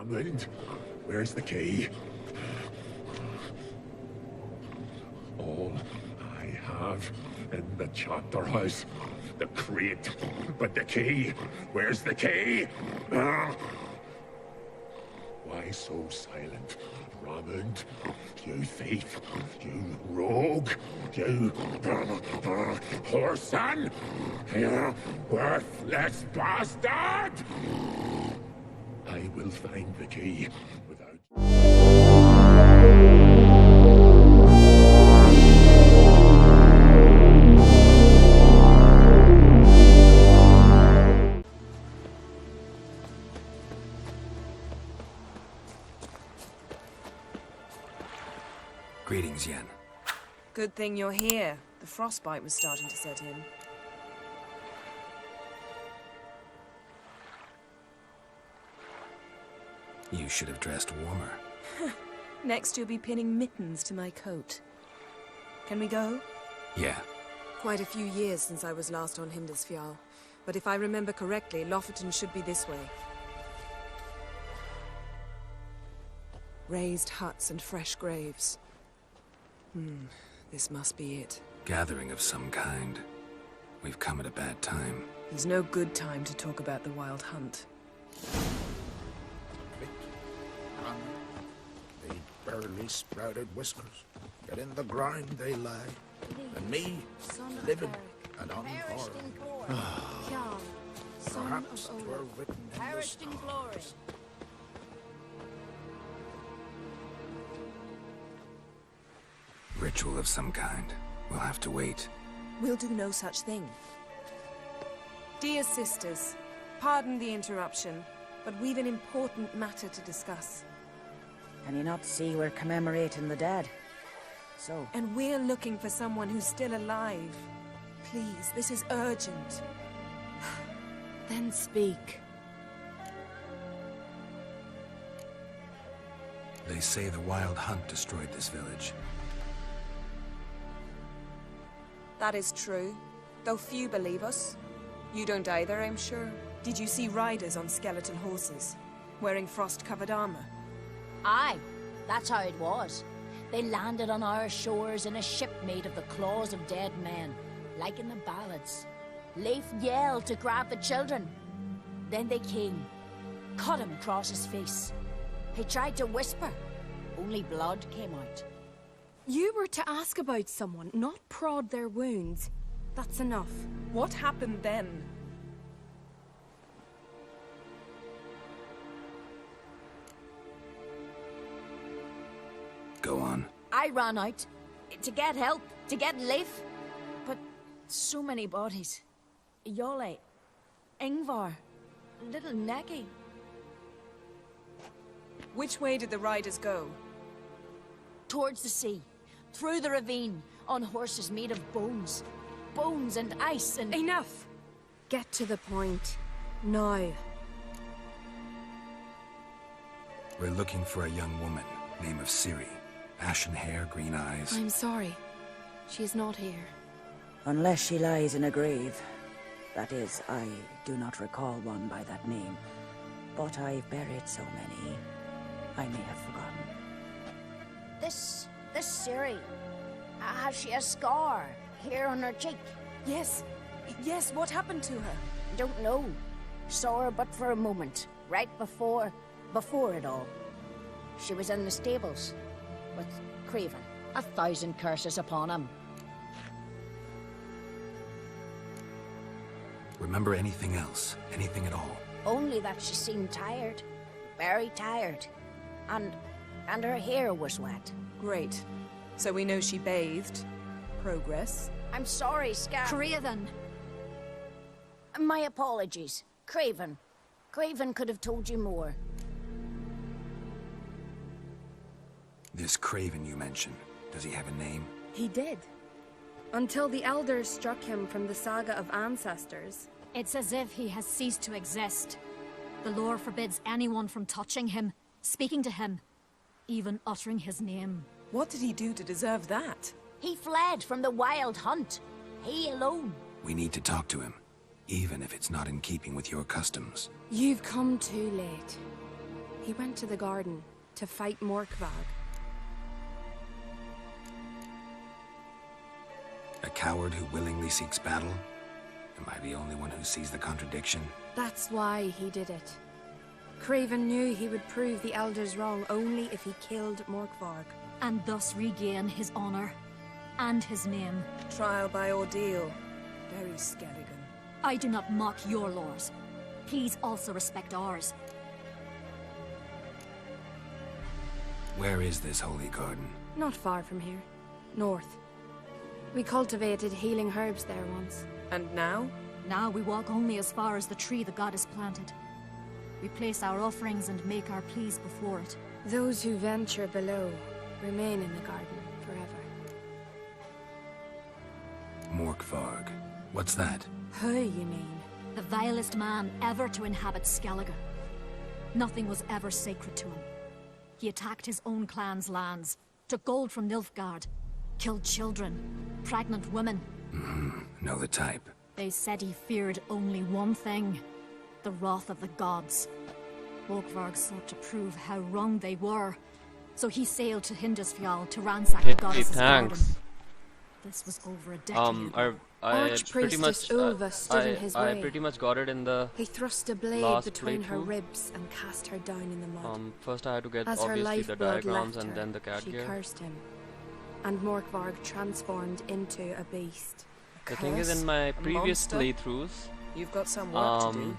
Hammond, where's the key? All I have in the chapter house, the crate, but the key, where's the key? Why so silent, Hammond? You thief, you rogue, you whoreson, you worthless bastard! I will find the key without... Greetings, Yen. Good thing you're here. The frostbite was starting to set in. You should have dressed warmer. Next you'll be pinning mittens to my coat. Can we go? Yeah. Quite a few years since I was last on Hindisfjall, but if I remember correctly, Lofoten should be this way. Raised huts and fresh graves. This must be it. Gathering of some kind. We've come at a bad time. There's no good time to talk about the Wild Hunt. They barely sprouted whiskers, yet in the ground they lie. And me, living and unharmed. Perhaps 'twere written in the stars. Ritual of some kind. We'll have to wait. We'll do no such thing. Dear sisters, pardon the interruption, but we've an important matter to discuss. Can you not see we're commemorating the dead? So? And we're looking for someone who's still alive. Please, this is urgent. Then speak. They say the Wild Hunt destroyed this village. That is true, though few believe us. You don't either, I'm sure. Did you see riders on skeleton horses, wearing frost-covered armor? Aye, that's how it was. They landed on our shores in a ship made of the claws of dead men, like in the ballads. Leif yelled to grab the children. Then they came, cut him across his face. He tried to whisper, only blood came out. You were to ask about someone, not prod their wounds. That's enough. What happened then? Go on. I ran out to get help, to get Leif. But so many bodies. Yolle, Ingvar, little Neki. Which way did the riders go? Towards the sea, through the ravine, on horses made of bones. Bones and ice and... Enough! Get to the point. Now. We're looking for a young woman, name of Ciri. Ashen hair, green eyes. I'm sorry. She is not here. Unless she lies in a grave. That is, I do not recall one by that name. But I've buried so many, I may have forgotten. This Ciri, has she a scar here on her cheek? Yes, what happened to her? Don't know. Saw her but for a moment, right before it all. She was in the stables with Craven. 1,000 curses upon him. Remember anything else? Anything at all? Only that she seemed tired. Very tired. And her hair was wet. Great. So we know she bathed. Progress. I'm sorry, Scar. Craven! My apologies. Craven. Craven could have told you more. This Craven you mentioned, does he have a name? He did. Until the elders struck him from the saga of ancestors. It's as if he has ceased to exist. The lore forbids anyone from touching him, speaking to him, even uttering his name. What did he do to deserve that? He fled from the Wild Hunt. He alone. We need to talk to him, even if it's not in keeping with your customs. You've come too late. He went to the garden to fight Morkvarg. A coward who willingly seeks battle? Am I the only one who sees the contradiction? That's why he did it. Craven knew he would prove the elders wrong only if he killed Morkvarg. And thus regain his honor and his name. Trial by ordeal. Very Skelligan. I do not mock your laws. Please also respect ours. Where is this holy garden? Not far from here. North. We cultivated healing herbs there once. And now? Now we walk only as far as the tree the goddess planted. We place our offerings and make our pleas before it. Those who venture below remain in the garden forever. Morkvarg. What's that? Who, you mean? The vilest man ever to inhabit Skellige. Nothing was ever sacred to him. He attacked his own clan's lands, took gold from Nilfgaard, killed children, pregnant women. Know the type. They said he feared only one thing, the wrath of the gods. Morkvarg sought to prove how wrong they were, so he sailed to Hindisfjall to ransack the goddess's garden. This was over a decade ago. I pretty much Ulva stood in his way. I pretty much got it in the He thrust a blade last between her playthrough. ribs and cast her down in the mud. First I had to get As her obviously the lifeblood diagrams left and her, then the cat she gear. cursed him, and Morkvarg transformed into a beast. The thing is, in my previous monster? playthroughs, You've got some work to do.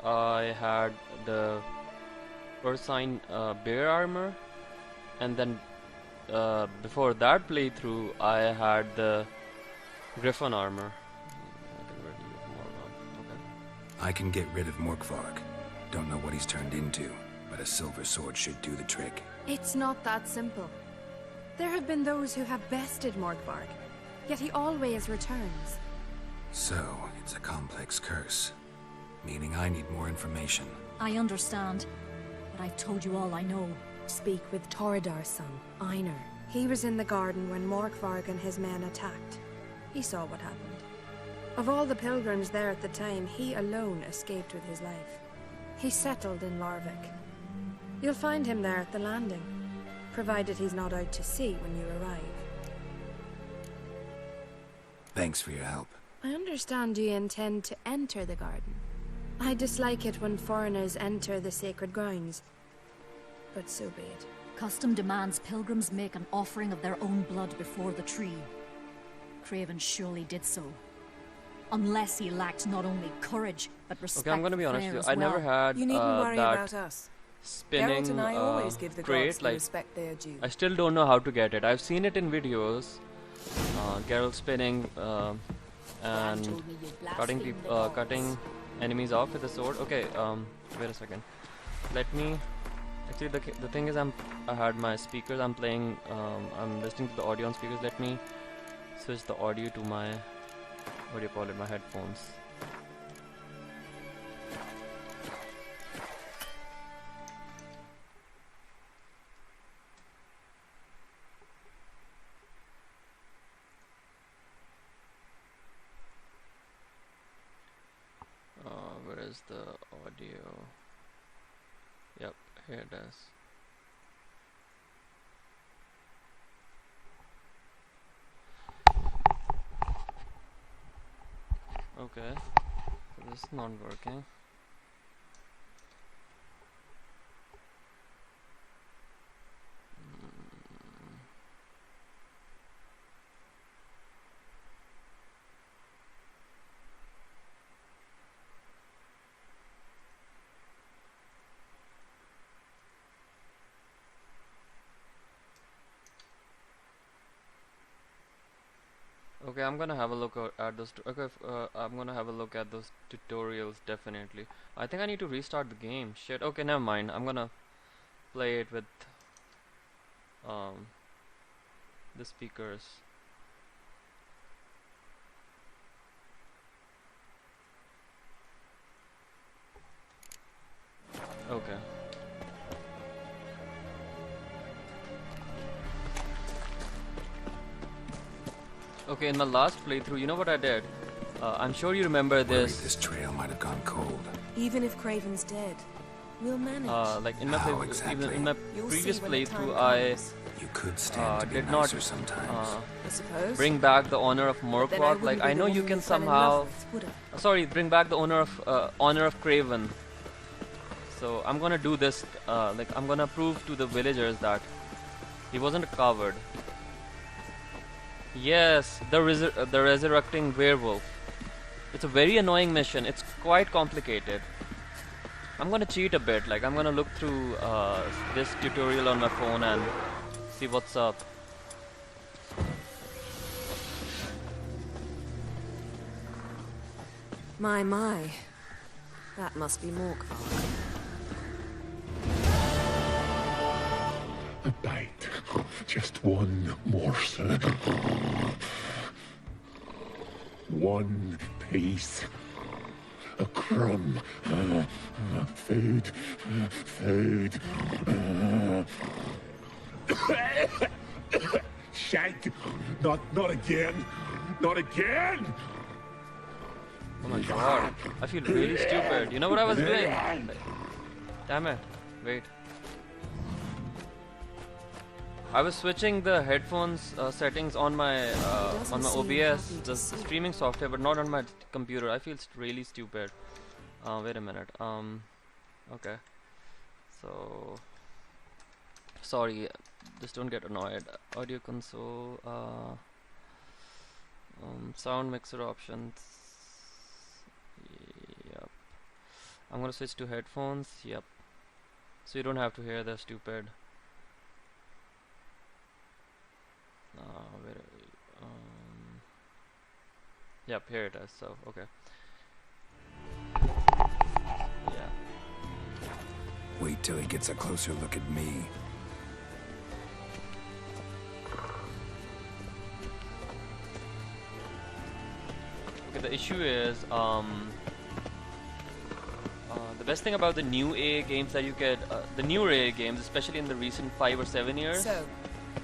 I had the Ursine bear armor, and then before that playthrough, I had the Griffin armor. I can get rid of Morkvarg. Don't know what he's turned into, but a silver sword should do the trick. It's not that simple. There have been those who have bested Morkvarg, yet he always returns. So, it's a complex curse. Meaning I need more information. I understand, but I've told you all I know. Speak with Torridar's son, Einar. He was in the garden when Morkvarg and his men attacked. He saw what happened. Of all the pilgrims there at the time, he alone escaped with his life. He settled in Larvik. You'll find him there at the landing, provided he's not out to sea when you arrive. Thanks for your help. I understand you intend to enter the garden. I dislike it when foreigners enter the sacred grounds, but so be it. Custom demands pilgrims make an offering of their own blood before the tree. Craven surely did so. Unless he lacked not only courage, but respect. Okay, I'm gonna be honest with you. I well. never had You needn't worry that about us. spinning Geralt and I always give the crate. gods the Like, respect they are due. I still don't know how to get it. I've seen it in videos. Geralt spinning and told me you'd blaspheme the gods. cutting enemies off with a sword. Okay, wait a second. Let me. Actually, the thing is, I had my speakers. I'm playing. I'm listening to the audio on speakers. Let me switch the audio to my, what do you call it? My headphones. Where is the audio? Yep, here it is. Okay, so this is not working. Okay, I'm gonna have a look at those. I'm gonna have a look at those tutorials definitely. I think I need to restart the game. Shit. Okay, never mind. I'm gonna play it with the speakers. Okay. Okay, in my last playthrough, you know what I did? I'm sure you remember Worried this. this trail might have gone cold. Even if Craven's dead, We'll manage. Like in my How even exactly? in my You'll previous see when the time playthrough, I comes. You could stand to be did not nicer sometimes. I suppose. bring back the honor of But then I Morkvark. Like wouldn't I be know the you woman can fell in love somehow, with, would I? sorry, bring back the honor of Craven. So I'm gonna do this. Like I'm gonna prove to the villagers that he wasn't a coward. Yes, the resurrecting werewolf. It's a very annoying mission. It's quite complicated. I'm gonna cheat a bit. Like I'm gonna look through this tutorial on my phone and see what's up. My. That must be Morkvark. A bite. Just one morsel. One piece. A crumb. Food. Food. Shank. Not again. Not again. Oh my god, I feel really stupid. You know what I was doing? Damn it. Wait. I was switching the headphones settings on my OBS, the streaming software, but not on my computer. I feel really stupid. Wait a minute. Okay. So, sorry. Just don't get annoyed. Audio console. Sound mixer options. Yep. I'm gonna switch to headphones. Yep. So you don't have to hear the stupid. Where are we? Yep, here it is. So okay. Yeah. Wait till he gets a closer look at me. Okay, the issue is the best thing about the new AA games that you get, the newer AA games, especially in the recent 5 or 7 years, So,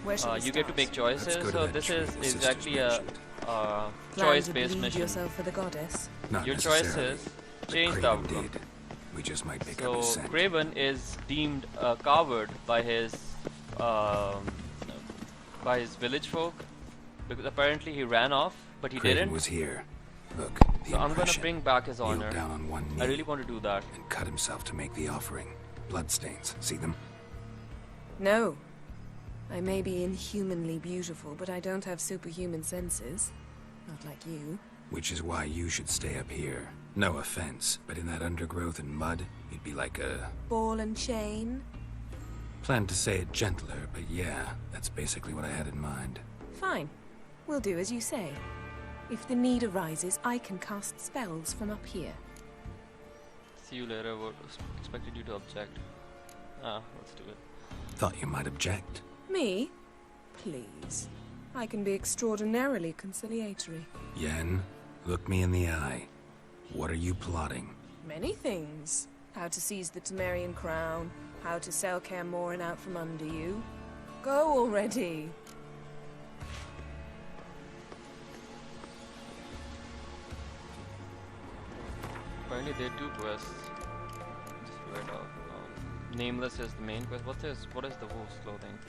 where should we you get to start? make choices. Let's go to So that this tree is the sisters exactly a mentioned. Plan to choice-based bleed mission. yourself for the goddess. Not Your necessarily, choices but change the Craven outcome. did. We just might pick up So his scent. Craven is deemed a coward by his village folk because apparently he ran off, but he Craven didn't. was here. Look, the So I'm gonna impression. bring back his Kneel honor. down on one knee I really want to do that. and cut himself to make the offering. Bloodstains. See them? No. I may be inhumanly beautiful, but I don't have superhuman senses. Not like you. Which is why you should stay up here. No offense, but in that undergrowth and mud, you'd be like a... Ball and chain? Planned to say it gentler, but yeah, that's basically what I had in mind. Fine. We'll do as you say. If the need arises, I can cast spells from up here. See you later. What expected you to object? Let's do it. Thought you might object. Me? Please. I can be extraordinarily conciliatory. Yen, look me in the eye. What are you plotting? Many things. How to seize the Temerian crown, how to sell Kaer Morhen out from under you. Go already! Apparently there are 2 quests. Just read off. Nameless is the main quest. What is the wolf's clothing?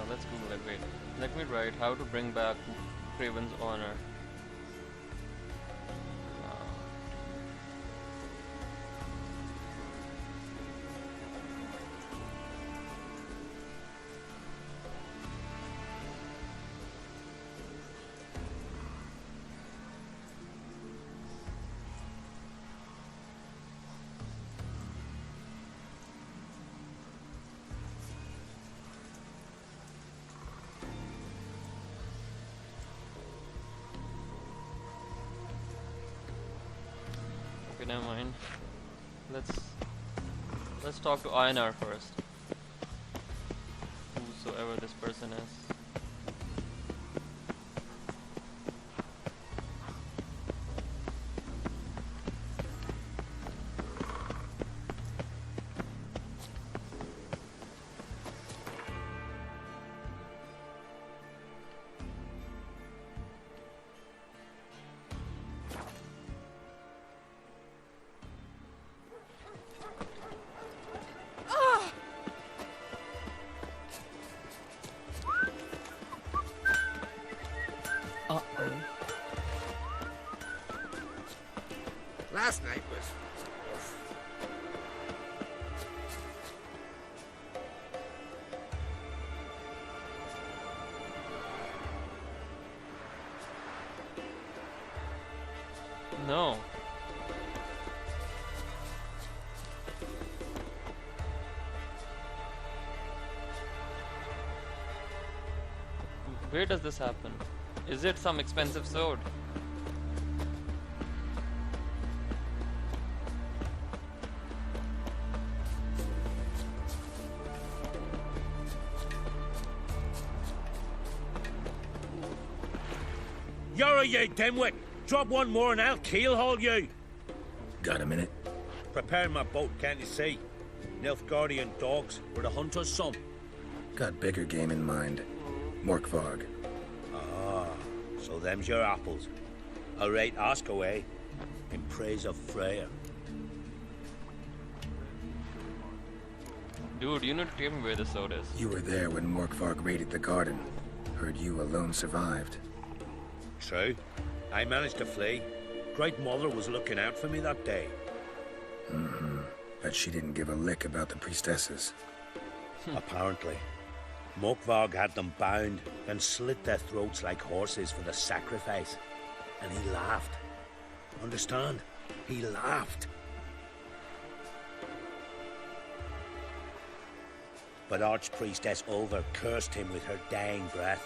Let's Google it. Wait, let me write how to bring back Craven's honor. Never mind. Let's talk to Einar first. Whosoever this person is. last night was... No. Where does this happen? Is it some expensive sword? You're you dimwit! Drop one more and I'll keelhaul you! Got a minute? Prepare my boat, can't you see? Nilfgaardian dogs were the hunter's son. Got bigger game in mind. Morkvarg. Ah, so them's your apples. All right, ask away. In praise of Freya. Dude, you need to tell me where the sword is. You were there when Morkvarg raided the garden. Heard you alone survived. True. I managed to flee. Great Mother was looking out for me that day. But she didn't give a lick about the priestesses. Apparently. Morkvarg had them bound, then slit their throats like horses for the sacrifice. And he laughed. Understand? He laughed. But Archpriestess Ulver cursed him with her dying breath.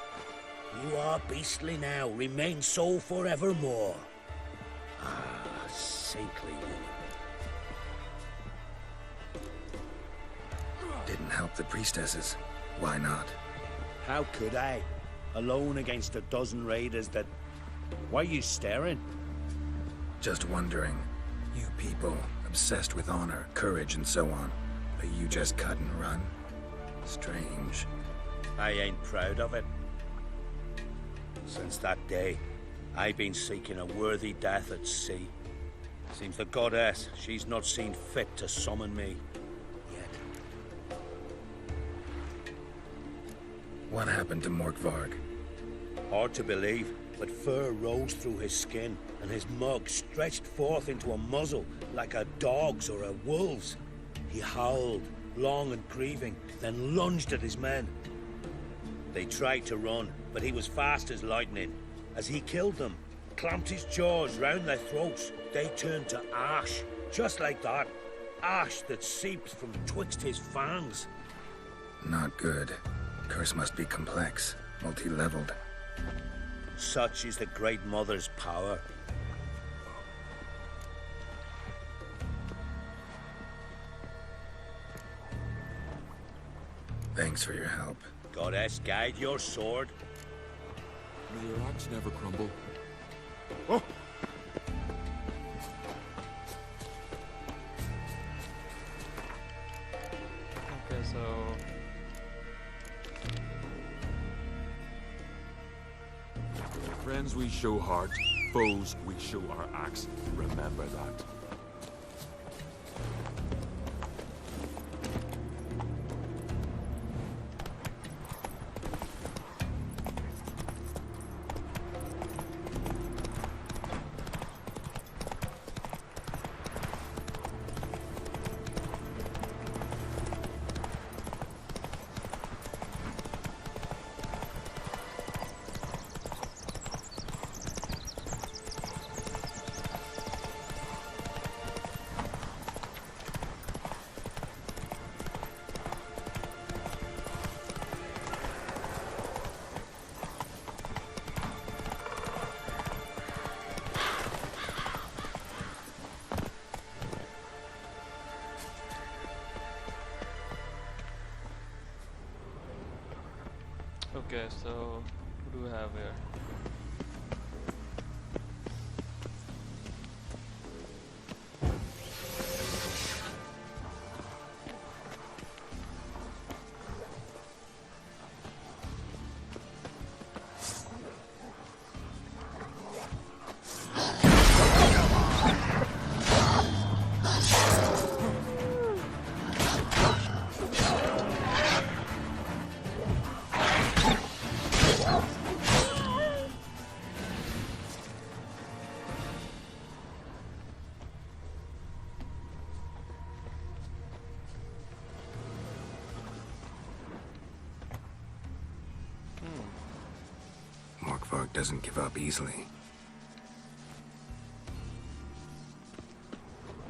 You are beastly now, remain so forevermore. Ah, saintly woman. Didn't help the priestesses. Why not? How could I? Alone against a dozen raiders that... Why are you staring? Just wondering. You people, obsessed with honor, courage, and so on. But you just cut and run? Strange. I ain't proud of it. Since that day, I've been seeking a worthy death at sea. Seems the goddess, she's not seen fit to summon me. Yet. What happened to Morkvarg? Hard to believe, but fur rose through his skin, and his mug stretched forth into a muzzle like a dog's or a wolf's. He howled, long and grieving, then lunged at his men. They tried to run, but he was fast as lightning. As he killed them, clamped his jaws round their throats, they turned to ash, just like that. Ash that seeped from twixt his fangs. Not good. Curse must be complex, multi-leveled. Such is the Great Mother's power. Thanks for your help. Goddess, guide your sword. May your axe never crumble. Oh! Okay, so... Friends we show heart, foes we show our axe. Remember that. Okay, so what do we have here? doesn't give up easily.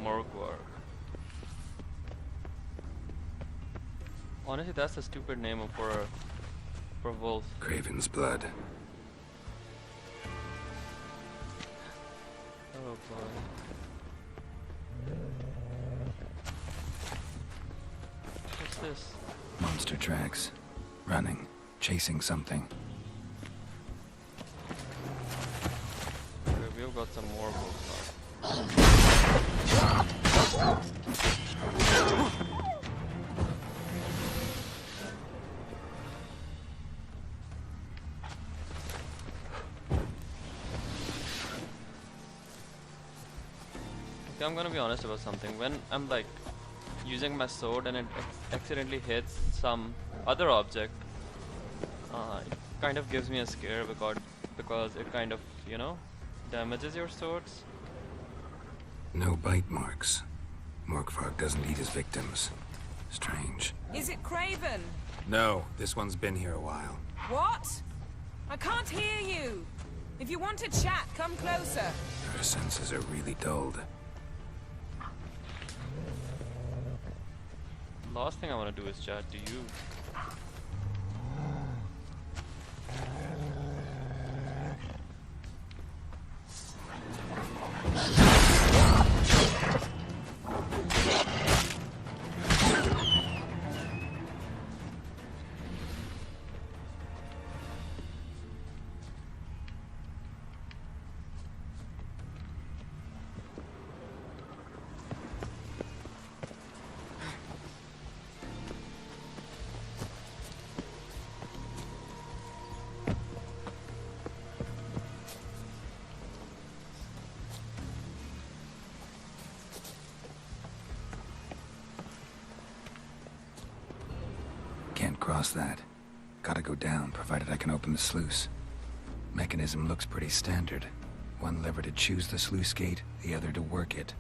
Morgwarg. Honestly, that's a stupid name for a wolf. Craven's blood. Oh boy. What's this? Monster tracks. Running. Chasing something. Okay, we've got some more wolves now. Okay, I'm gonna be honest about something. When I'm like using my sword and it accidentally hits some other object, it kind of gives me a scare because it kind of, you know, damages your swords. No bite marks. Morgvarg doesn't eat his victims. Strange. Is it Craven? No, this one's been here a while. What? I can't hear you. If you want to chat, come closer. Her senses are really dulled. Last thing I want to do is chat to you. Can't cross that. Gotta go down, provided I can open the sluice. Mechanism looks pretty standard. One lever to choose the sluice gate, the other to work it.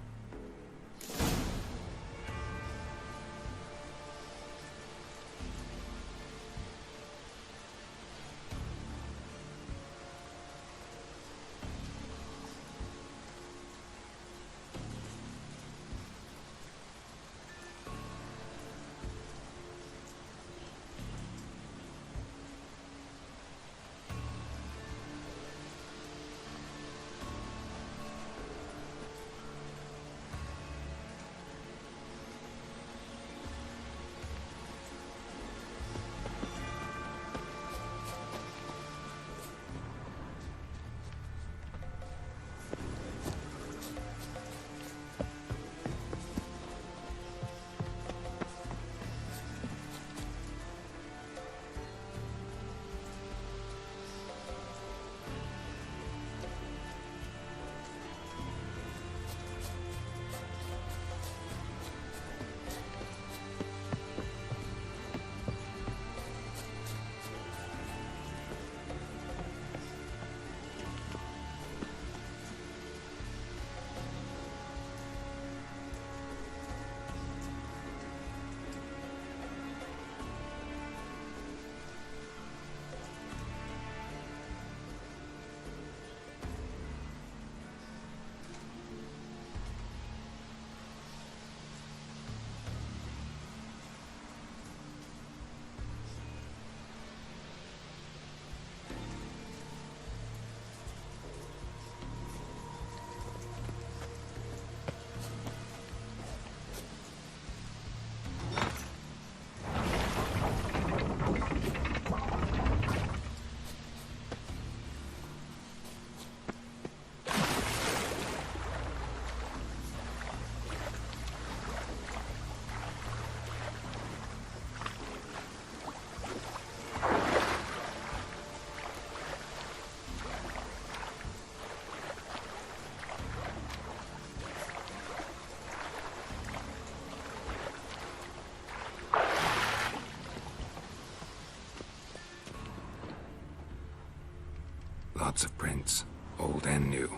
Lots of prints, old and new.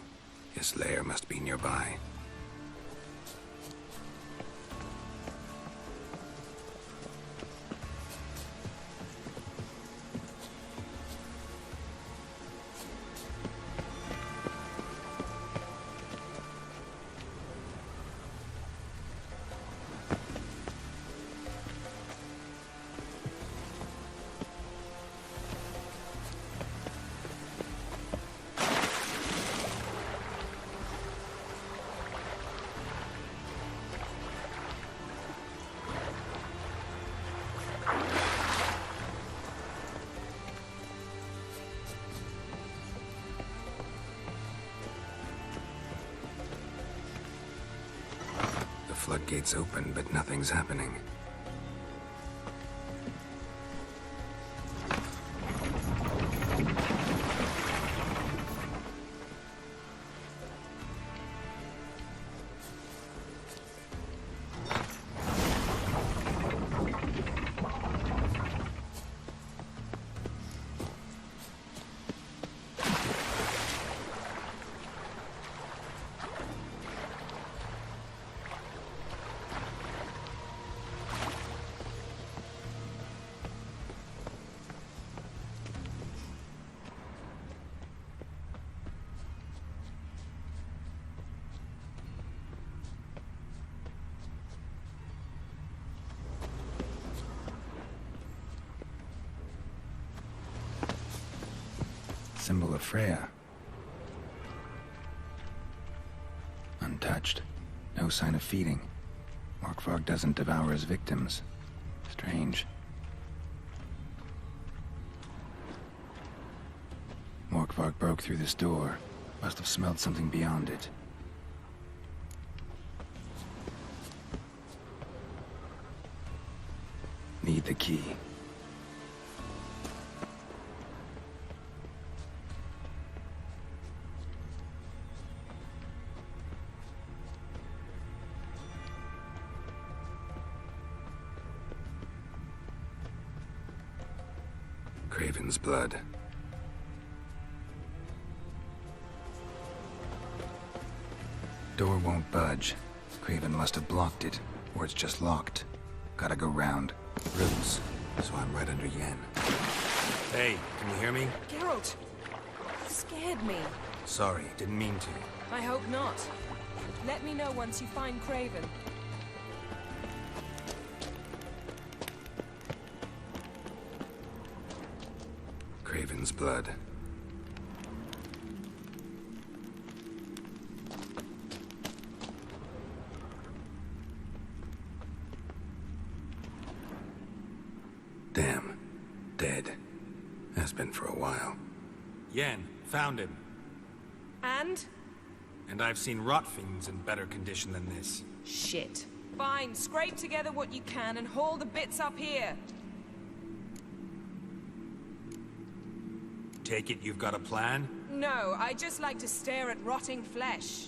His lair must be nearby. floodgates open, but nothing's happening. Symbol of Freya. Untouched. No sign of feeding. Morkvarg doesn't devour his victims. Strange. Morkvarg broke through this door. Must have smelled something beyond it. Need the key. Craven's blood. Door won't budge. Craven must have blocked it, or it's just locked. Gotta go round. Roots, so I'm right under Yen. Hey, can you hear me? Geralt! You scared me. Sorry, didn't mean to. I hope not. Let me know once you find Craven. Craven's blood. Damn. Dead. Has been for a while. Yen, found him. And? And I've seen rot fiends in better condition than this. Shit. Fine, scrape together what you can and haul the bits up here. Take it you've got a plan? No, I just like to stare at rotting flesh.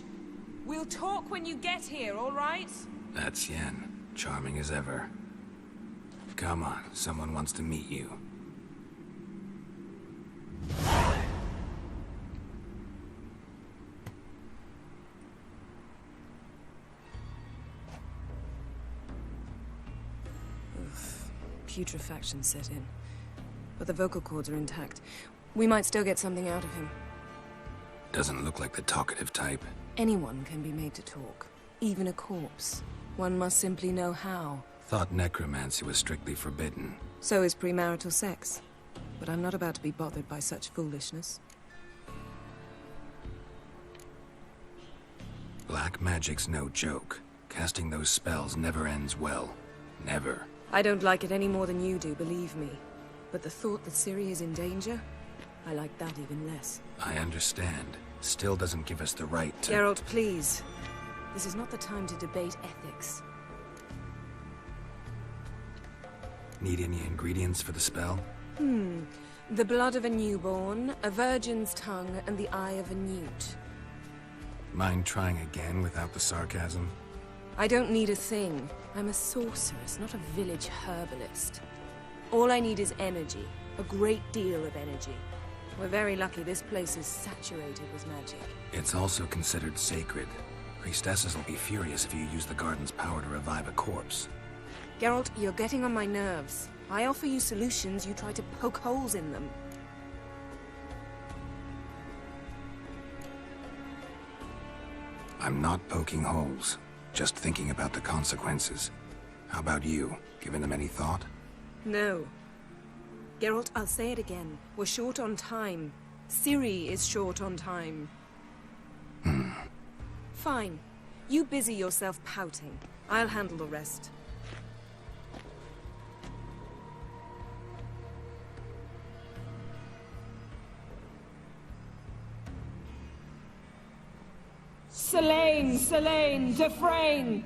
We'll talk when you get here, all right? That's Yen. Charming as ever. Come on, someone wants to meet you. Oof. Putrefaction set in. But the vocal cords are intact. We might still get something out of him. Doesn't look like the talkative type. Anyone can be made to talk. Even a corpse. One must simply know how. Thought necromancy was strictly forbidden. So is premarital sex. But I'm not about to be bothered by such foolishness. Black magic's no joke. Casting those spells never ends well. Never. I don't like it any more than you do, believe me. But the thought that Ciri is in danger? I like that even less. I understand. Still doesn't give us the right to— Geralt, please. This is not the time to debate ethics. Need any ingredients for the spell? The blood of a newborn, a virgin's tongue, and the eye of a newt. Mind trying again without the sarcasm? I don't need a thing. I'm a sorceress, not a village herbalist. All I need is energy. A great deal of energy. We're very lucky this place is saturated with magic. It's also considered sacred. Priestesses will be furious if you use the garden's power to revive a corpse. Geralt, you're getting on my nerves. I offer you solutions, you try to poke holes in them. I'm not poking holes. Just thinking about the consequences. How about you? Given them any thought? No. Geralt, I'll say it again. We're short on time. Ciri is short on time. Fine. You busy yourself pouting. I'll handle the rest. Selene, Dufresne!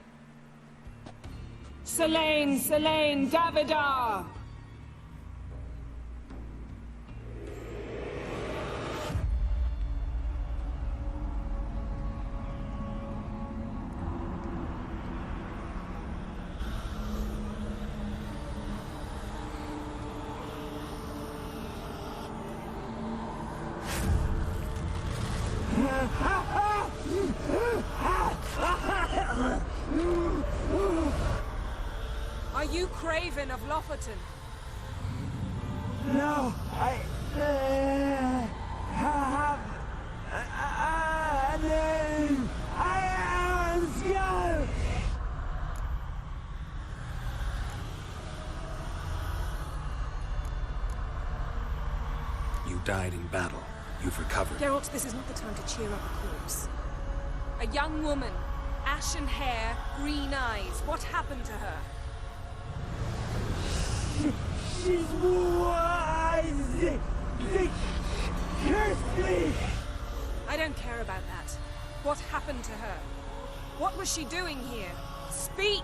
Selene, Selene, Davidar! Are you Craven of Lofoten? No, I have a name. I am Skull. You died in battle. You've recovered. Geralt, this is not the time to cheer up a corpse. A young woman, ashen hair, green eyes. What happened to her? She's wise. They cursed me. I don't care about that. What happened to her? What was she doing here? Speak!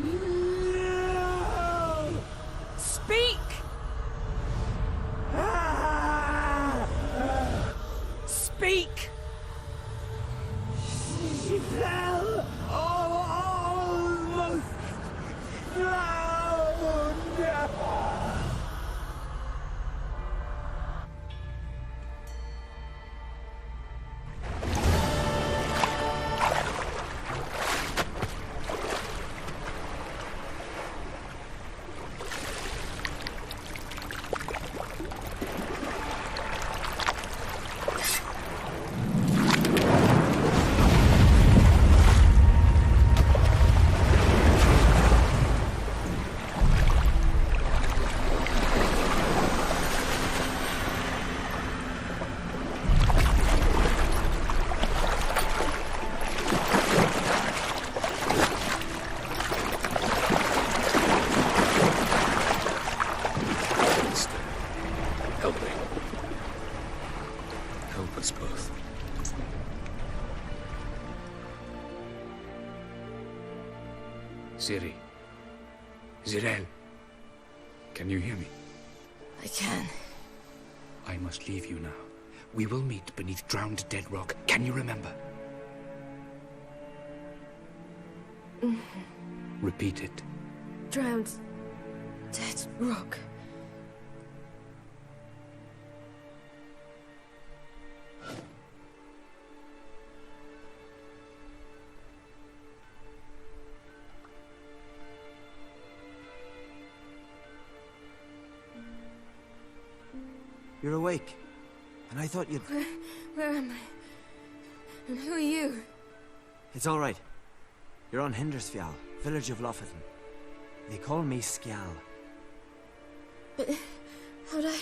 No. Speak! Speak! She fell almost drowned. Ciri. Zirel. Can you hear me? I can. I must leave you now. We will meet beneath drowned dead rock. Can you remember? Repeat it. Drowned. Dead rock. You're awake. And I thought you'd... Where am I? And who are you? It's all right. You're on Hindersfjall, village of Lofoten. They call me Skjal. But... how'd I...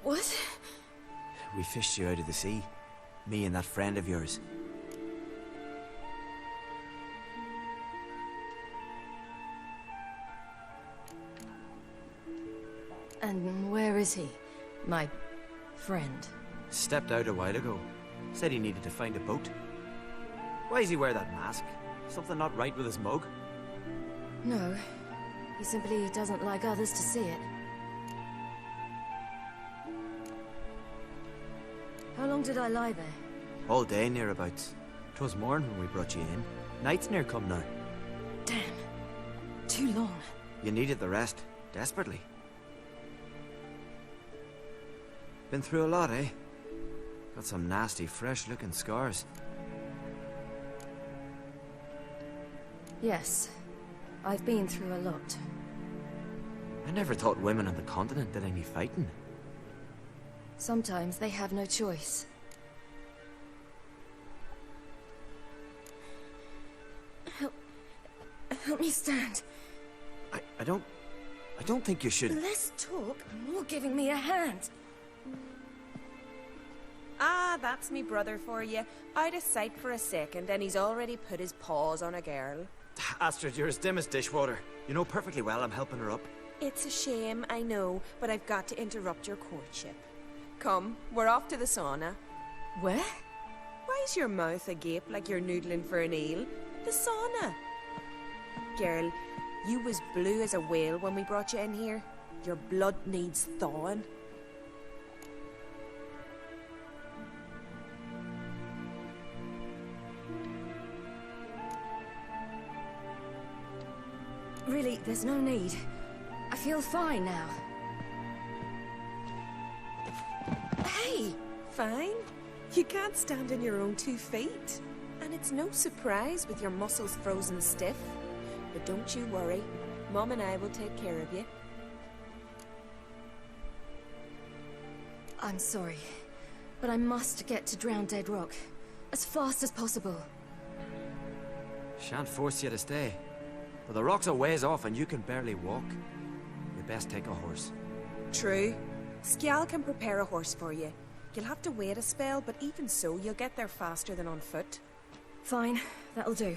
What? We fished you out of the sea. Me and that friend of yours. And where is he? My... friend? Stepped out a while ago. Said he needed to find a boat. Why does he wear that mask? Something not right with his mug? No. He simply doesn't like others to see it. How long did I lie there? All day nearabouts. 'Twas morn when we brought you in. Night's near come now. Damn. Too long. You needed the rest. Desperately. Been through a lot, eh? Got some nasty, fresh-looking scars. Yes. I've been through a lot. I never thought women on the continent did any fighting. Sometimes they have no choice. Help me stand. I don't think you should... Less talk, more giving me a hand. Ah, that's me brother for you. I'd a sight for a second, and he's already put his paws on a girl. Astrid, you're as dim as dishwater. You know perfectly well I'm helping her up. It's a shame, I know, but I've got to interrupt your courtship. Come, we're off to the sauna. Where? Why is your mouth agape like you're noodling for an eel? The sauna. Girl, you was blue as a whale when we brought you in here. Your blood needs thawing. Really, there's no need. I feel fine now. Hey, fine? You can't stand on your own 2 feet. And it's no surprise with your muscles frozen stiff. But don't you worry. Mom and I will take care of you. I'm sorry, but I must get to Drowned Dead Rock as fast as possible. Shan't force you to stay. But the rock's a ways off and you can barely walk. You best take a horse. True. Skjal can prepare a horse for you. You'll have to wait a spell, but even so, you'll get there faster than on foot. Fine, that'll do.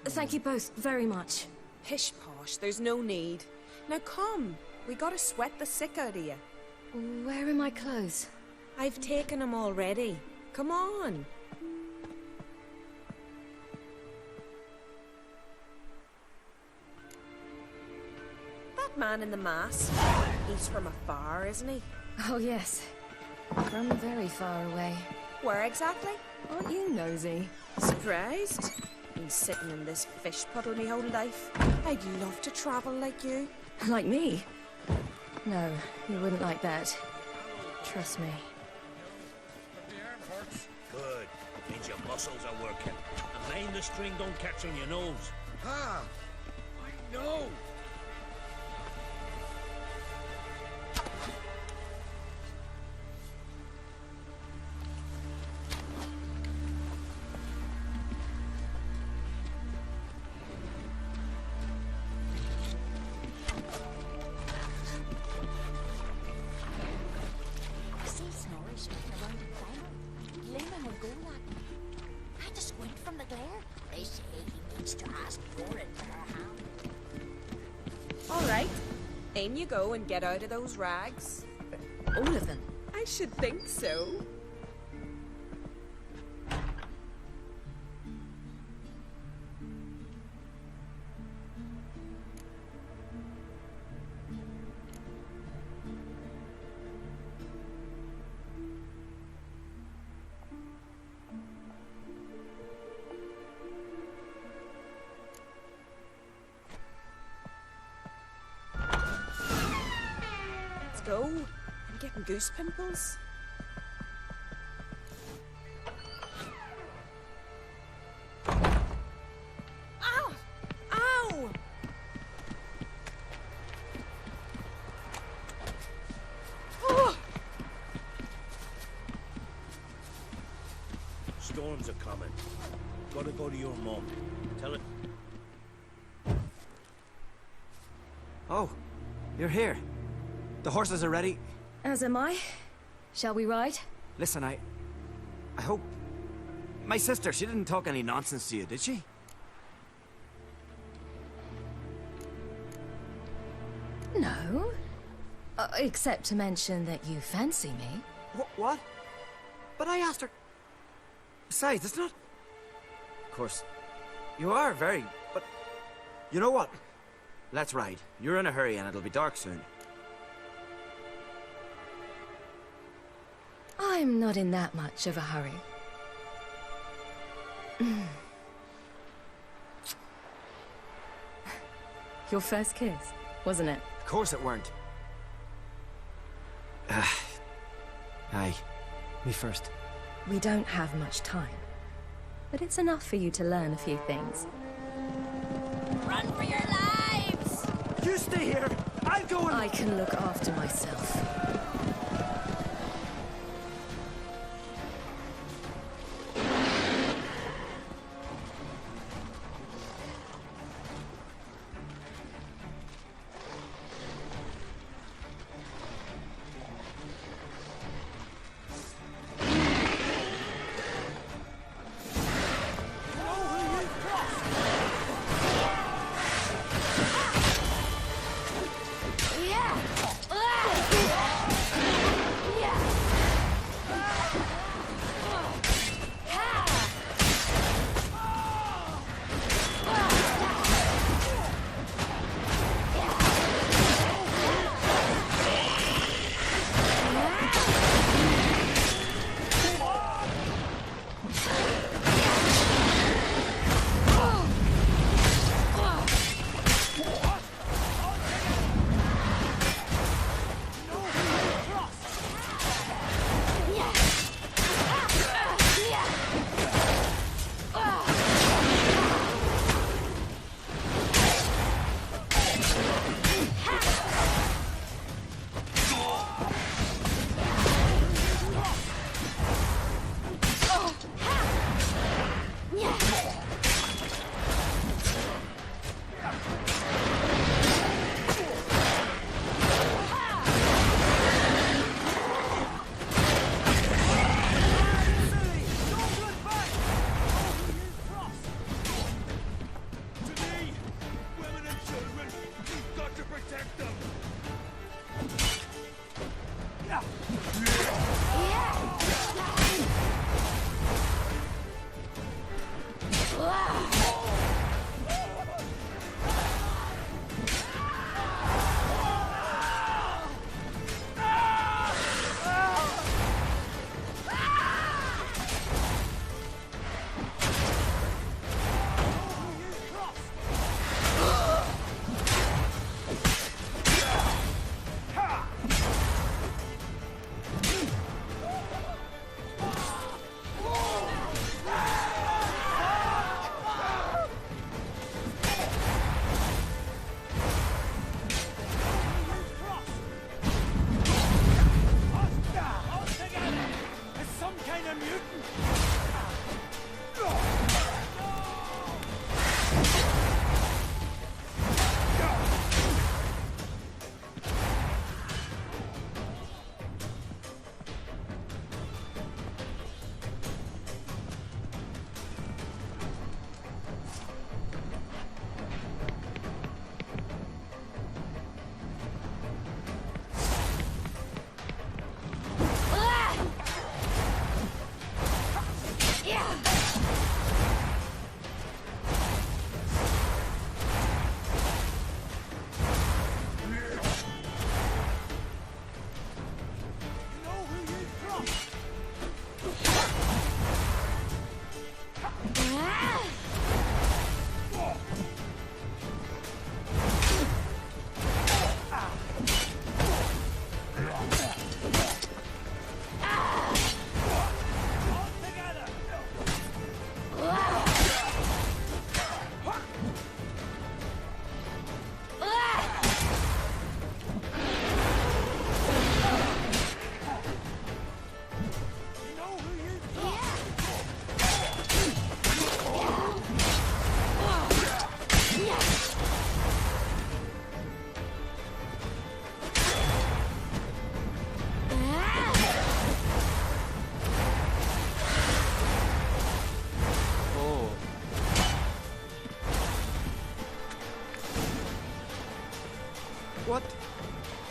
Thank you both very much. Pish posh, there's no need. Now come, we gotta sweat the sick out of you. Where are my clothes? I've taken them already. Come on. That man in the mask, he's from afar, isn't he? Oh yes, from very far away. Where exactly? Aren't you nosy? Surprised? Been sitting in this fish puddle me whole life. I'd love to travel like you. Like me? No, you wouldn't like that. Trust me. Good. Means your muscles are working. And mind the string don't catch on your nose. Ah, I know. In you go and get out of those rags. All of them? I should think so. Go. I'm getting goose pimples. Ow! Ow! Oh! Storms are coming. Gotta go to your mum. Tell her. Oh, you're here. The horses are ready. As am I. Shall we ride? Listen, I hope... My sister, she didn't talk any nonsense to you, did she? No. Except to mention that you fancy me. What? But I asked her... Besides, it's not... Of course, you are very... But... You know what? Let's ride. You're in a hurry and it'll be dark soon. I'm not in that much of a hurry. Your first kiss, wasn't it? Of course it weren't. Aye, me first. We don't have much time, but it's enough for you to learn a few things. Run for your lives! You stay here! I'll go and... I can look after myself.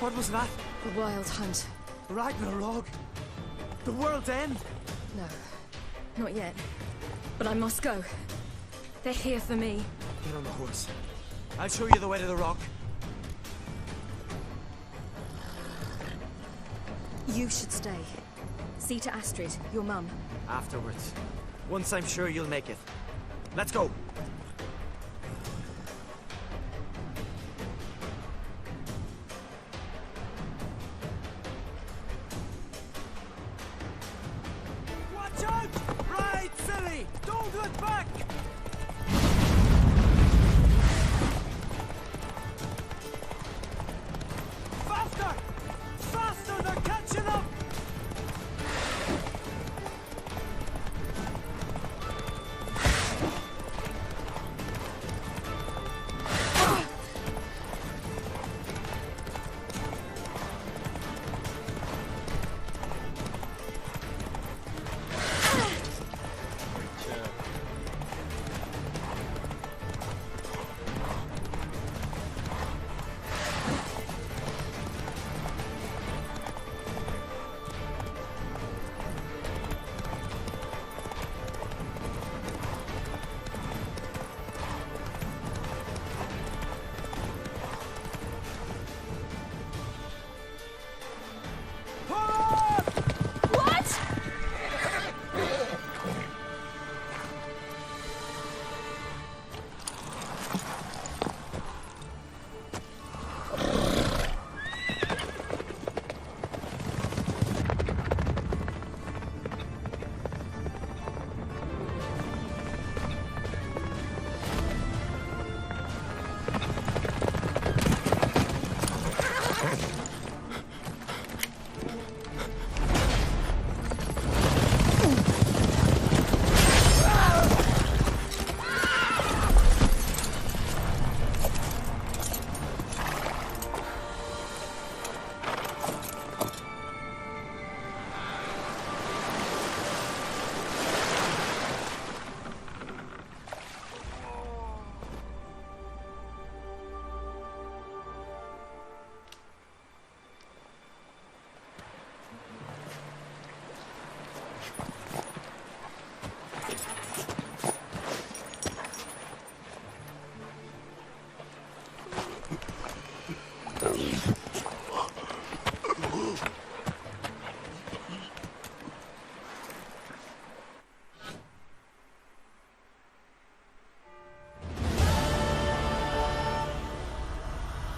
What was that? The Wild Hunt. Ragnarok? The world's end? No, not yet. But I must go. They're here for me. Get on the horse. I'll show you the way to the rock. You should stay. See to Astrid, your mum. Afterwards. Once I'm sure you'll make it. Let's go! Watch out! Right, silly! Don't look back! Faster! Faster! They're catching up!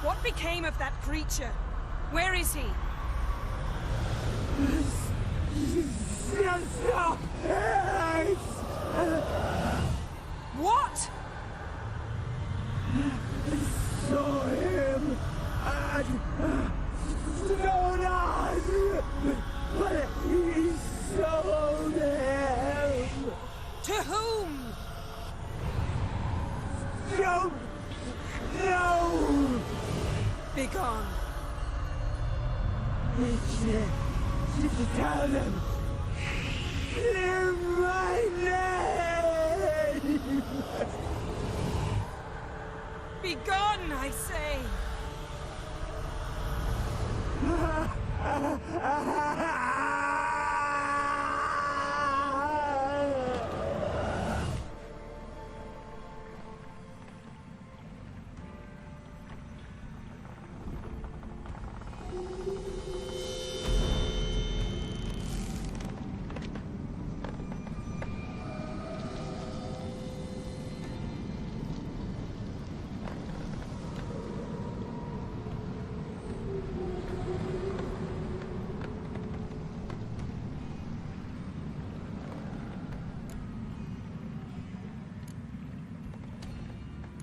What became of that creature? Where is he? What? Saw him at Stone, but he's so dead. To whom? Don't! No! Begone. Tell them! Clear my name! Begone, I say!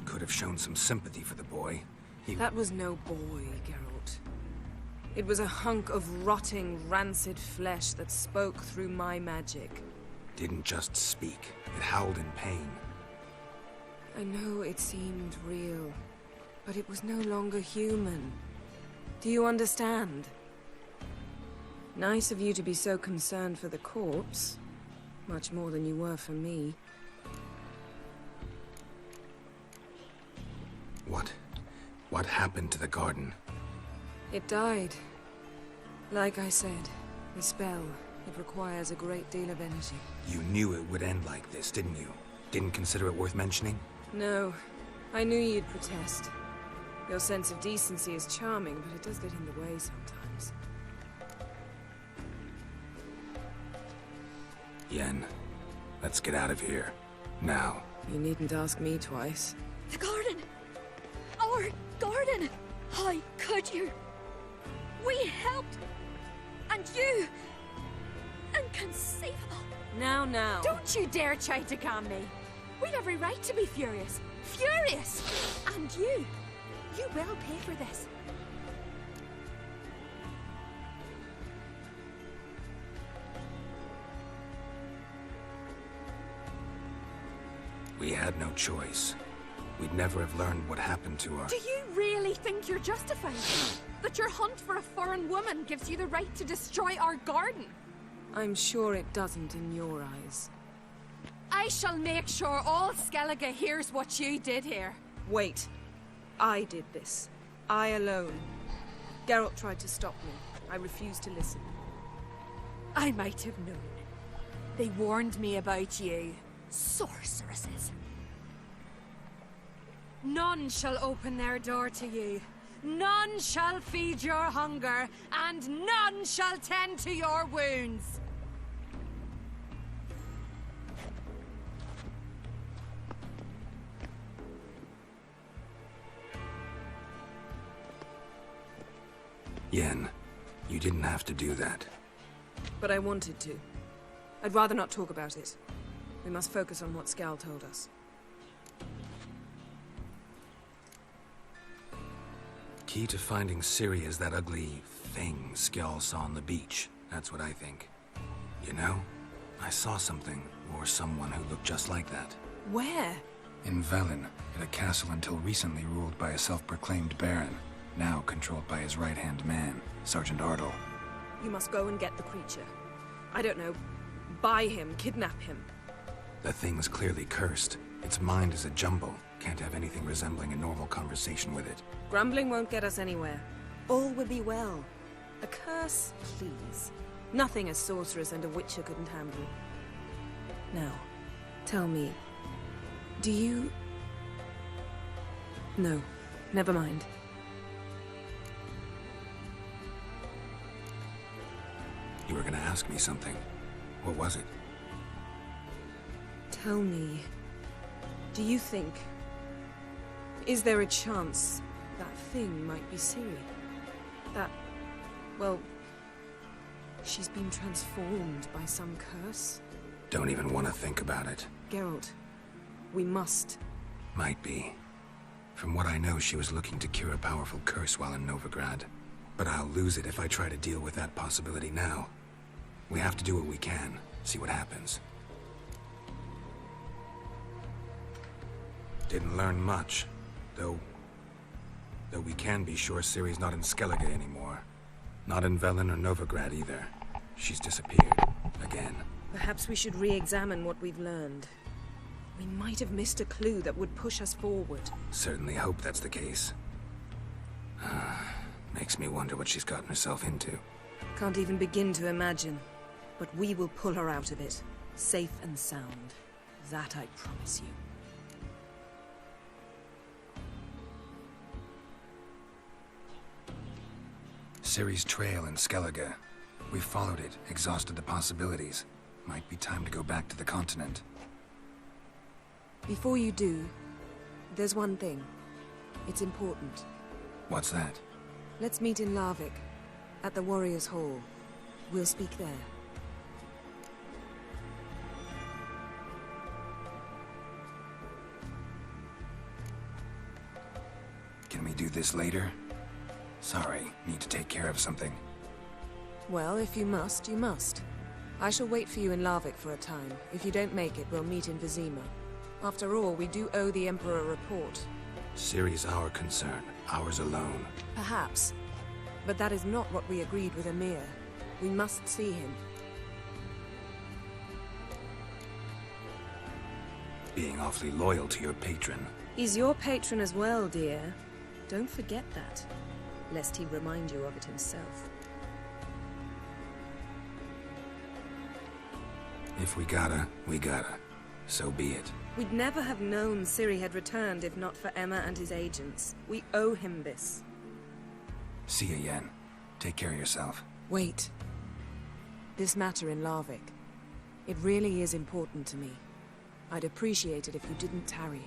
Could have shown some sympathy for the boy. That was no boy, Geralt. It was a hunk of rotting, rancid flesh that spoke through my magic. Didn't just speak. It howled in pain. I know it seemed real, but it was no longer human. Do you understand? Nice of you to be so concerned for the corpse. Much more than you were for me. What happened to the garden? It died. Like I said, the spell, it requires a great deal of energy. You knew it would end like this, didn't you? Didn't consider it worth mentioning? No. I knew you'd protest. Your sense of decency is charming, but it does get in the way sometimes. Yen, let's get out of here. Now. You needn't ask me twice. The garden! Our garden! How could you? We helped! And you! Inconceivable! Now. Don't you dare try to calm me! We'd every right to be furious. Furious! And you will pay for this. We had no choice. We'd never have learned what happened to her. Do you really think you're justified? That your hunt for a foreign woman gives you the right to destroy our garden? I'm sure it doesn't in your eyes. I shall make sure all Skellige hears what you did here. Wait. I did this. I alone. Geralt tried to stop me. I refused to listen. I might have known. They warned me about you. Sorceresses. None shall open their door to you. None shall feed your hunger, and none shall tend to your wounds. Yen, you didn't have to do that. But I wanted to. I'd rather not talk about it. We must focus on what Skal told us. Key to finding Ciri is that ugly thing Skjall saw on the beach. That's what I think. You know, I saw something, or someone who looked just like that. Where? In Velen, at a castle until recently ruled by a self-proclaimed baron, now controlled by his right-hand man, Sergeant Ardle. You must go and get the creature. I don't know, buy him, kidnap him. The thing's clearly cursed. Its mind is a jumble. Can't have anything resembling a normal conversation with it. Grumbling won't get us anywhere. All will be well. A curse, please. Nothing a sorceress and a witcher couldn't handle. Now, tell me, do you... No, never mind. You were gonna ask me something. What was it? Tell me, do you think... Is there a chance that thing might be Ciri? That... well... she's been transformed by some curse? Don't even want to think about it. Geralt, we must. Might be. From what I know, she was looking to cure a powerful curse while in Novigrad. But I'll lose it if I try to deal with that possibility now. We have to do what we can, see what happens. Didn't learn much, though we can be sure Ciri's not in Skellige anymore. Not in Velen or Novigrad either. She's disappeared. Again. Perhaps we should re-examine what we've learned. We might have missed a clue that would push us forward. Certainly hope that's the case. Makes me wonder what she's gotten herself into. Can't even begin to imagine. But we will pull her out of it. Safe and sound. That I promise you. Ciri's trail in Skellige. We followed it, exhausted the possibilities. Might be time to go back to the continent. Before you do, there's one thing. It's important. What's that? Let's meet in Larvik, at the Warriors' Hall. We'll speak there. Can we do this later? Sorry, need to take care of something. Well, if you must, you must. I shall wait for you in Larvik for a time. If you don't make it, we'll meet in Vizima. After all, we do owe the Emperor a report. Ciri's our concern, ours alone. Perhaps. But that is not what we agreed with Emir. We must see him. Being awfully loyal to your patron. He's your patron as well, dear. Don't forget that, lest he remind you of it himself. If we gotta, we gotta. So be it. We'd never have known Ciri had returned if not for Emma and his agents. We owe him this. See you, Yen. Take care of yourself. Wait. This matter in Larvik. It really is important to me. I'd appreciate it if you didn't tarry.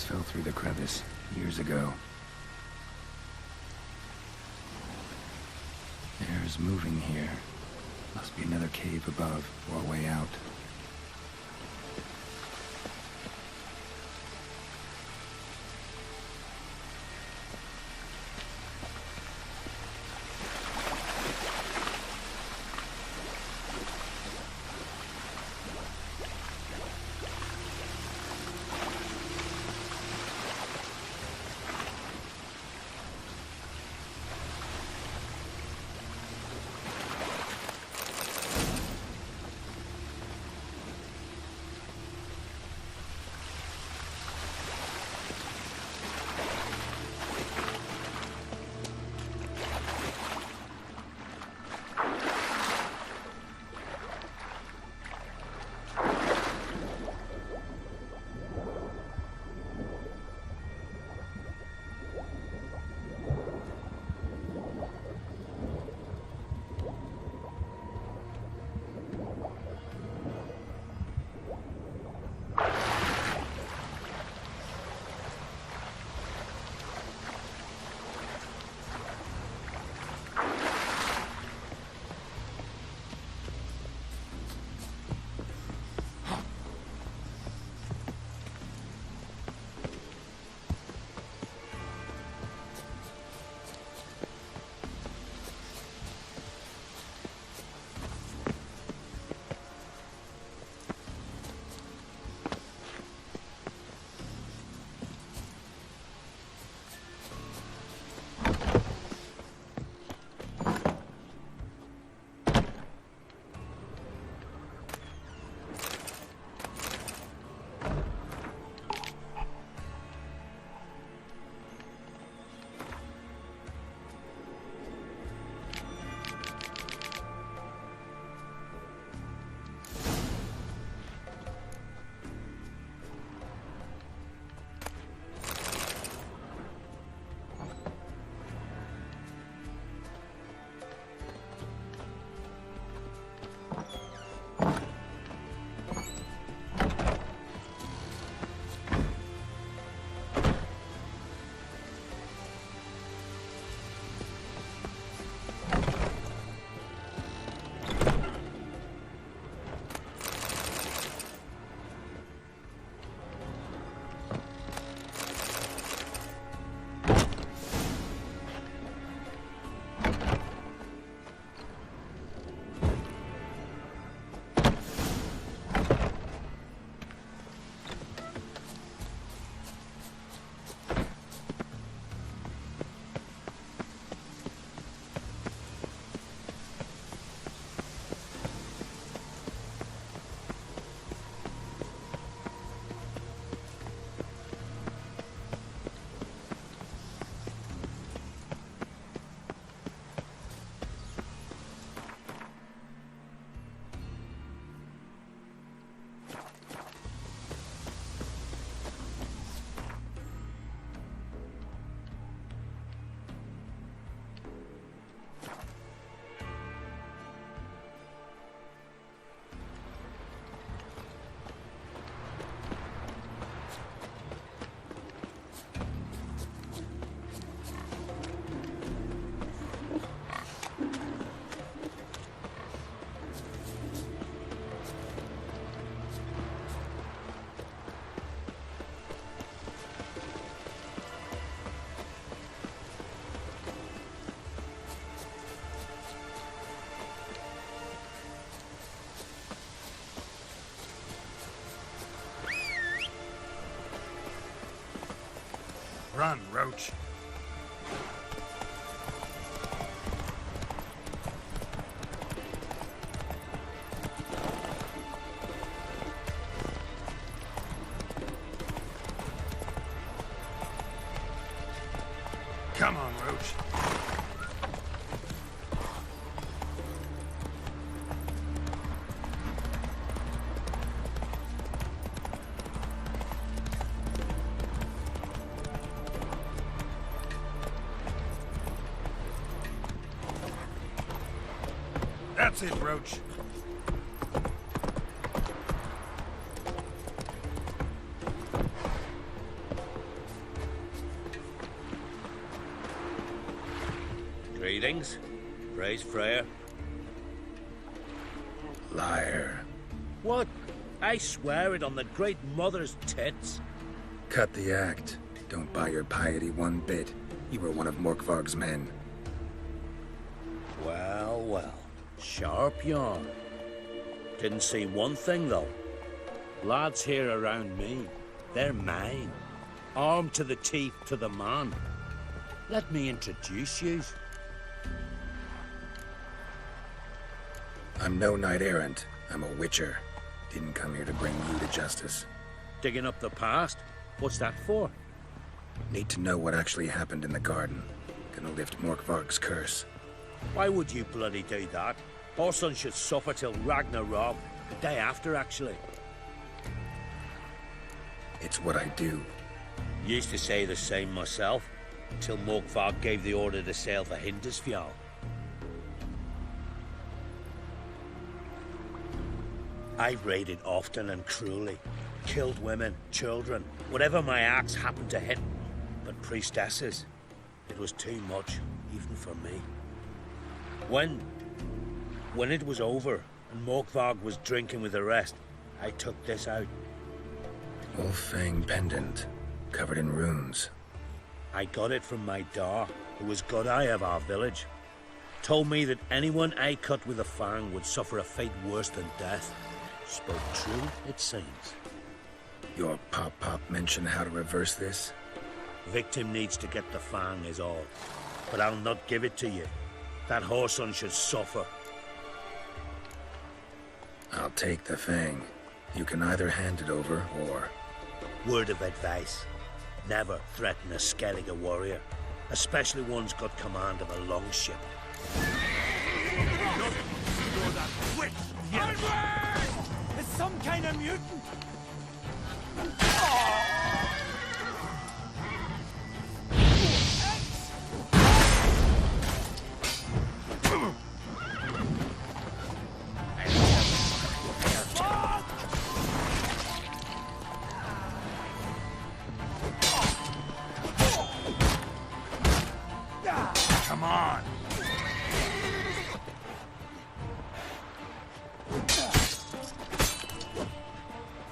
fell through the crevice years ago. Air's moving here. Must be another cave above, or a way out. Run, Roach. Come on, Roach. That's it, Roach. Greetings. Praise Freya. Liar. What? I swear it on the Great Mother's tits. Cut the act. Don't buy your piety one bit. You were one of Morkvarg's men. Well, well. Sharp yarn. Didn't see one thing, though. Lads here around me, they're mine. Armed to the teeth to the man. Let me introduce you. I'm no knight-errant. I'm a witcher. Didn't come here to bring you to justice. Digging up the past? What's that for? Need to know what actually happened in the garden. Gonna lift Morkvarg's curse. Why would you bloody do that? Our son should suffer till Ragnarok. The day after, actually. It's what I do. Used to say the same myself, until Morkvarg gave the order to sail for Hindisfjall. I raided often and cruelly. Killed women, children, whatever my axe happened to hit. But priestesses, it was too much, even for me. When it was over, and Morkvarg was drinking with the rest, I took this out. Wolf-fang pendant, covered in runes. I got it from my da, who was god eye of our village. Told me that anyone I cut with a fang would suffer a fate worse than death. Spoke true, it seems. Your pop-pop mentioned how to reverse this? Victim needs to get the fang is all. But I'll not give it to you. That whoreson should suffer. I'll take the fang. You can either hand it over, or... Word of advice. Never threaten a Skellige warrior. Especially one's got command of a longship. You're that witch! Onward! It's some kind of mutant! Come on!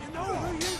You know who you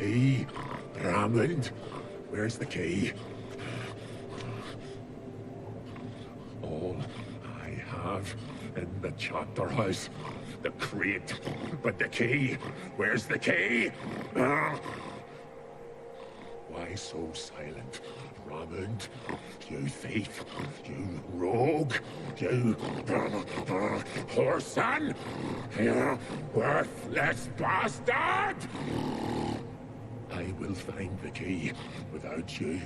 key? Raymond, where's the key? All I have in the chapter house, the crate, but the key, where's the key? Why so silent, Raymond? You thief, you rogue, you whoreson, you worthless bastard! I will find the key without you,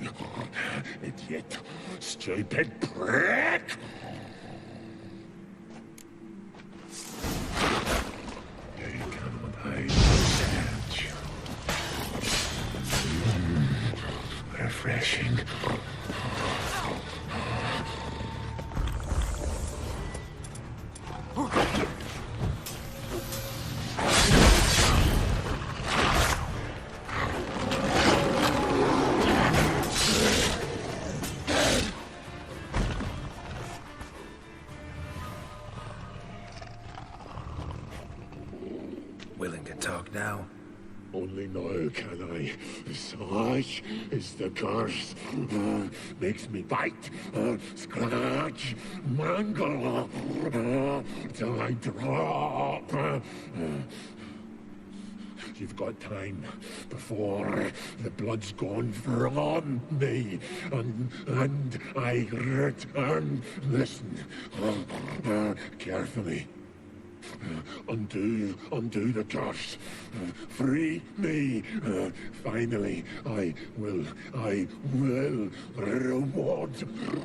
idiot, stupid prick! You cannot hide the stench. Refreshing. Willing to talk now? Only now can I. Such is the curse. Makes me bite, scratch, mangle, till I drop. You've got time before the blood's gone from me, and I return. Listen, carefully. Undo the curse. Free me. Finally, I will reward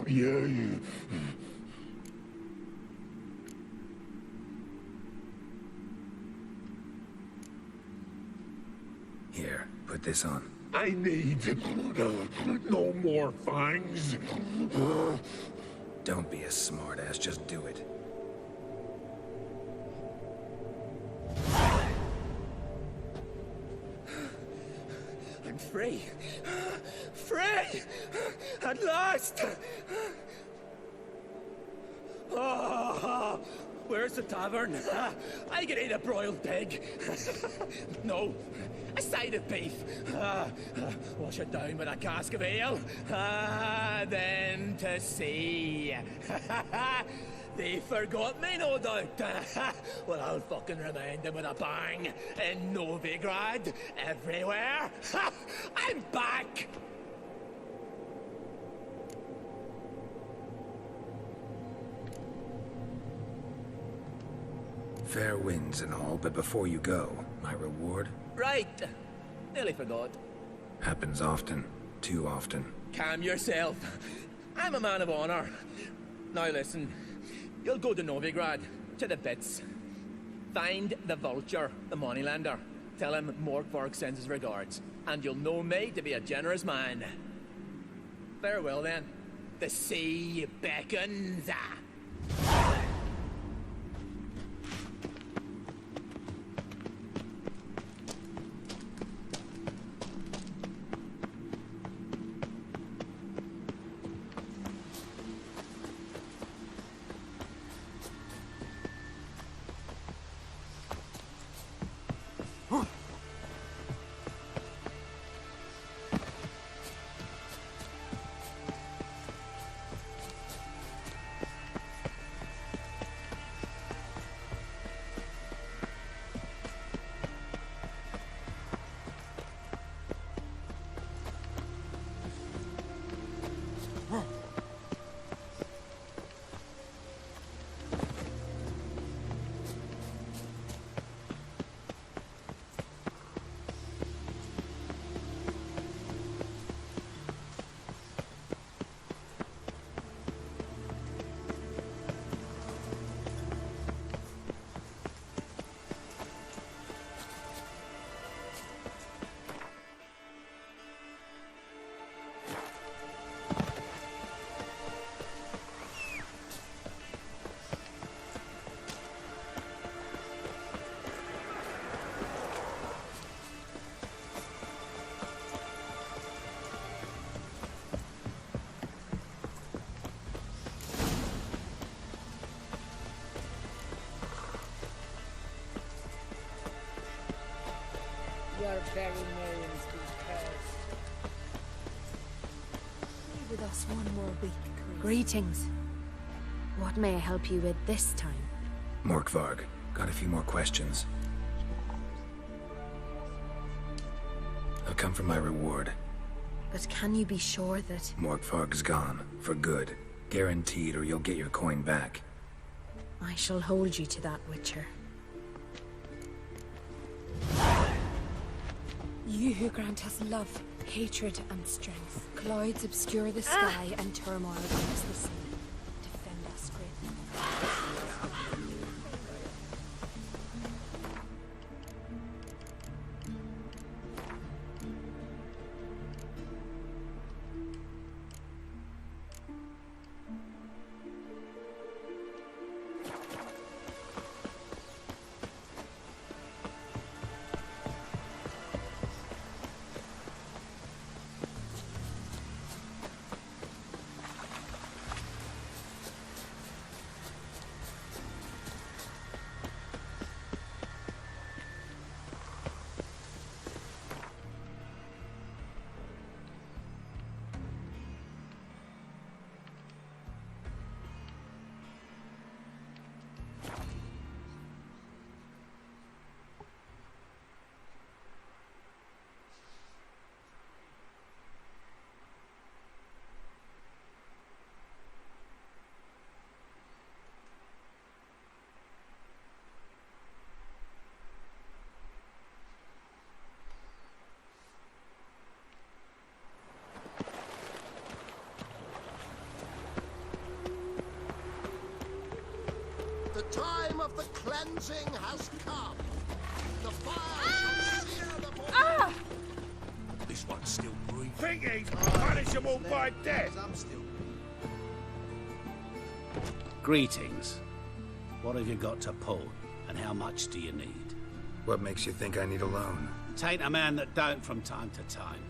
you. Here, put this on. I need no more fangs. Don't be a smartass, just do it. I'm free. Free! At last! Oh, where's the tavern? I can eat a broiled pig. No, a side of beef. Wash it down with a cask of ale. Then to sea. They forgot me, no doubt. Well, I'll fucking remind them with a bang. In Novigrad, everywhere. I'm back! Fair winds and all, but before you go, my reward? Right. Nearly forgot. Happens often. Too often. Calm yourself. I'm a man of honor. Now listen. You'll go to Novigrad, to the bits. Find the vulture, the moneylender. Tell him Morkvarg sends his regards. And you'll know me to be a generous man. Farewell then. The sea beckons. Your very names Just one more week. Greetings. What may I help you with this time? Morkvarg, got a few more questions. I've come for my reward. But can you be sure that... Morkvarg's gone, for good. Guaranteed, or you'll get your coin back. I shall hold you to that, Witcher. You who grant us love, hatred, and strength. Clouds obscure the sky and turmoil brings the sea. Defend us, great. The time of the cleansing has come. The fire shall sear the body. This one's still breathing. Think he's punishable by death. I'm still... Greetings. What have you got to pull, and how much do you need? What makes you think I need a loan? Tain't a man that don't from time to time.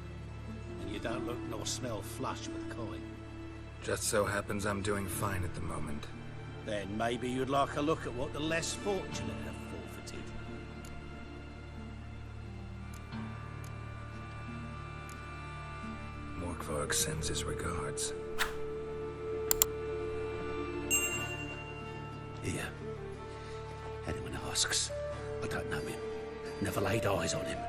And you don't look nor smell flush with coin. Just so happens I'm doing fine at the moment. Then maybe you'd like a look at what the less fortunate have forfeited. Morkvarg sends his regards. Here. Anyone asks, I don't know him. Never laid eyes on him.